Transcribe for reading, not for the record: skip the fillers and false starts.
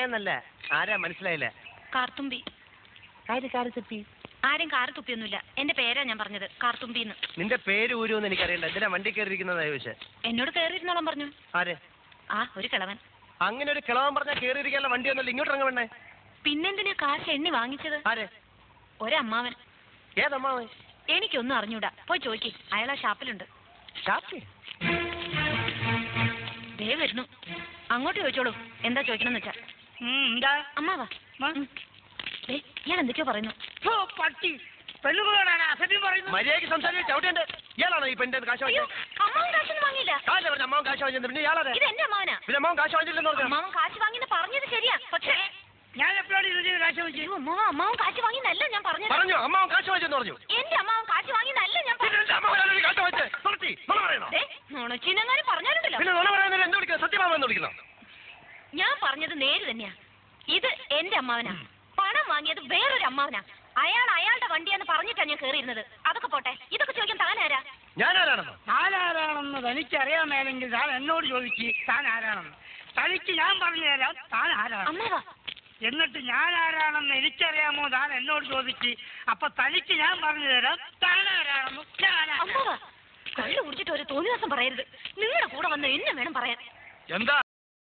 എന്നല്ല ആരാ മനസ്സിലായില്ല. കാർത്തുമ്പി. ആരും കാറ് തുപ്പിയൊന്നുമില്ല. എന്റെ പേരാ ഞാൻ പറഞ്ഞത്, കാർത്തുമ്പിന്ന്. നിന്റെ പേര് ഊരുമെന്ന് എനിക്കറിയണ്ട. എന്തിനാ വണ്ടി കയറിയിരിക്കുന്നതാ ചോദിച്ചേ? എന്നോട് കയറിയിരുന്നോളം പറഞ്ഞു. ആരെ? ആ ഒരു കിളവൻ. അങ്ങനെ ഒരു കിളവൻ പറഞ്ഞാൽ കയറിയിരിക്കാനുള്ള വണ്ടി ഒന്നുമില്ല. ഇങ്ങോട്ട് ഇറങ്ങ വേണ്ടേ? പിന്നെന്തിനാ കാശ് എണ്ണി വാങ്ങിച്ചത്? ആരെ? ഒരമ്മാവൻ. ഏതമ്മാവൻ? എനിക്കൊന്നും അറിഞ്ഞൂടാ. പോയി ചോദിക്ക്, അയാൾ ആ ഷാപ്പിലുണ്ട്. ഷാപ്പിൽ? ദേ വരുന്നു. അങ്ങോട്ട് ചോദിച്ചോളൂ, എന്താ ചോദിക്കണമെന്ന് വെച്ചാ. അമ്മാവാ, ഇയാൾ എന്തൊക്കെയോ പറയുന്നു. മര്യാദയ്ക്ക് സംസാരിച്ച് ചവിട്ടേണ്ട. ഇയാളാണോ ഈ പെണ്ണിന്റെ കാശ് വാങ്ങിയത്? അമ്മാവൻ കാശൊന്നും വാങ്ങിയില്ല. അമ്മാവൻ കാശ് വാങ്ങിയത് പിന്നെ ഇയാളെ? ഇത് എന്റെ അമ്മാവനാ. പിന്നെ അമ്മാവൻ കാശ് വാങ്ങിച്ചില്ലെന്ന് പറഞ്ഞു. അമ്മാവൻ കാശ് വാങ്ങിന്ന് പറഞ്ഞത് ശരിയാ, പക്ഷേ ഞാൻ എപ്പോഴാണ് കാശ് വാങ്ങിച്ചത്? അമ്മാവൻ കാശ് വാങ്ങിന്നല്ല ഞാൻ പറഞ്ഞത്. പറഞ്ഞു അമ്മാവൻ കാശ് വാങ്ങിച്ചെന്ന് പറഞ്ഞു. എന്റെ അമ്മാവൻ കാശ് വാങ്ങിന്നല്ല ഞാൻ പറഞ്ഞത്. നുണച്ചിനെങ്ങാനും പറഞ്ഞാലുണ്ടല്ലോ. സത്യമാവെന്ന് വിളിക്കണം. ഞാൻ പറഞ്ഞത് നേര് തന്നെയാ. ഇത് എന്റെ അമ്മാവനാ. പണം വാങ്ങിയത് വേറൊരു അമ്മാവനാ. അയാൾ അയാളുടെ വണ്ടിയാന്ന് പറഞ്ഞിട്ടാ ഞാൻ കയറിയിരുന്നത്. അതൊക്കെ പോട്ടെ, ഇതൊക്കെ ചോദിക്കാൻ താനാരാ? താനാരാണെന്ന് തനിക്കറിയാൻ മേലെങ്കിൽ താൻ എന്നോട് ചോദിക്ക് താൻ ആരാണെന്ന്. തനിക്ക് ഞാൻ പറഞ്ഞു തരാം താൻ ആരാണ്. അമ്മാവാ, എന്നിട്ട് ഞാൻ ആരാണെന്ന് എനിക്കറിയാമോ താൻ എന്നോട് ചോദിക്ക്. അപ്പൊ തനിക്ക് ഞാൻ പറഞ്ഞു തരാം താൻ ആരാണെന്ന്. അമ്മാവാ, കള്ളു കുടിച്ചിട്ട് ഒരു തോന്നിവാസം പറയരുത്. നിങ്ങളുടെ കൂടെ വന്ന് എന്നെ വേണം പറയാൻ. എന്താ